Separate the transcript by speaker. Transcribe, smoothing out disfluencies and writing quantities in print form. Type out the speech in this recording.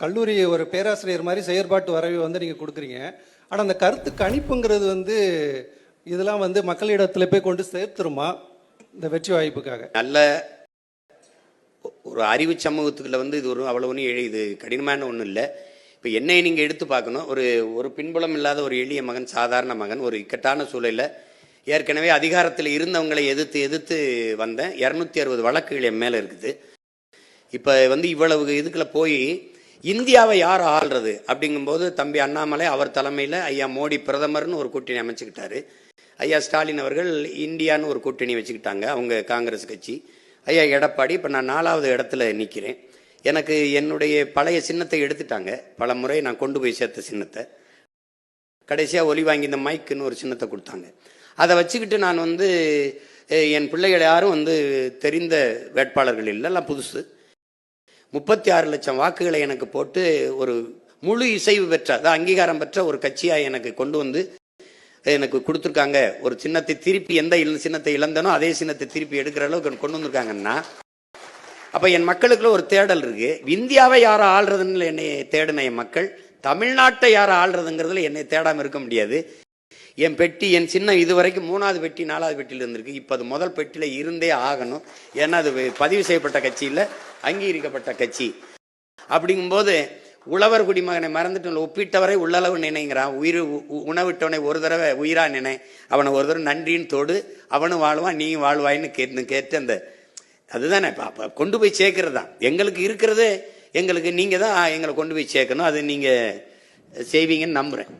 Speaker 1: கல்லூரி ஒரு பேராசிரியர் மாதிரி செயற்பாட்டு வரைவு நீங்கள் கொடுக்குறீங்க. ஆனால் அந்த கருத்து கணிப்புங்கிறது இதெல்லாம் மக்களிடத்தில் போய் கொண்டு சேர்த்துருமா இந்த வெற்றி வாய்ப்புக்காக?
Speaker 2: நல்ல ஒரு அறிவு சமூகத்துக்குள்ள இது ஒரு அவ்வளோ ஒன்றும் இது கடினமான ஒன்றும் இல்லை. இப்போ என்னை நீங்கள் எடுத்து பார்க்கணும். ஒரு பின்புலம் இல்லாத ஒரு எளிய மகன், சாதாரண மகன், ஒரு இக்கட்டான சூழலில் ஏற்கனவே அதிகாரத்தில் இருந்தவங்களை எதிர்த்து வந்தேன். 260 வழக்குகள் என் மேலே இருக்குது. இப்போ இவ்வளவு இதுக்குள்ள போய் இந்தியாவை யார் ஆள்றது அப்படிங்கும்போது தம்பி அண்ணாமலை அவர் தலைமையில் ஐயா மோடி பிரதமர்னு ஒரு கூட்டணி அமைச்சுக்கிட்டாரு. ஐயா ஸ்டாலின் அவர்கள் இந்தியான்னு ஒரு கூட்டணி வச்சுக்கிட்டாங்க, அவங்க காங்கிரஸ் கட்சி. ஐயா எடப்பாடி, இப்போ நான் 4வது இடத்துல நிற்கிறேன். எனக்கு என்னுடைய பழைய சின்னத்தை எடுத்துட்டாங்க. பல முறை நான் கொண்டு போய் சேர்த்த சின்னத்தை கடைசியாக ஒலி வாங்கி இந்த மைக்குன்னு ஒரு சின்னத்தை கொடுத்தாங்க. அதை வச்சுக்கிட்டு நான் என் பிள்ளைகள் யாரும் தெரிந்த வேட்பாளர்கள் இல்லை, எல்லாம் புதுசு. 36 லட்சம் வாக்குகளை எனக்கு போட்டு ஒரு முழு இசைவு பெற்ற, அதான் அங்கீகாரம் பெற்ற ஒரு கட்சியாக எனக்கு கொண்டு எனக்கு கொடுத்துருக்காங்க. ஒரு சின்னத்தை திருப்பி, எந்த சின்னத்தை இழந்தனோ அதே சின்னத்தை திருப்பி எடுக்கிற அளவுக்கு கொண்டு வந்திருக்காங்கன்னா, அப்போ என் மக்களுக்குள்ள ஒரு தேடல் இருக்கு. இந்தியாவை யாரை ஆள்றதுன்னு என்னை தேடின என் மக்கள் தமிழ்நாட்டை யாரை ஆள்றதுங்கிறதுல என்னை தேடாமல் இருக்க முடியாது. என் பெட்டி, என் சின்னம் இதுவரைக்கும் 3வது பெட்டி 4வது பெட்டியில் இருந்திருக்கு. இப்போ அது முதல் பெட்டியில் இருந்தே ஆகணும். ஏன்னா அது பதிவு செய்யப்பட்ட கட்சி இல்லை, அங்கீகரிக்கப்பட்ட கட்சி. அப்படிங்கும்போது உழவர் குடிமகனை மறந்துட்டு ஒப்பிட்டவரை உள்ளளவு நினைங்கிறான். உணவிட்டவனை ஒரு தடவை உயிரா நினை, அவனை ஒரு தடவை நன்றின்னு தோடு, அவனும் வாழ்வான் நீயும் வாழ்வாயின்னு கேட்டு அந்த அதுதானே கொண்டு போய் சேர்க்கறது தான் எங்களுக்கு இருக்கிறது. எங்களுக்கு நீங்கள் தான் எங்களை கொண்டு போய் சேர்க்கணும். அது நீங்கள் செய்வீங்கன்னு நம்புகிறேன்.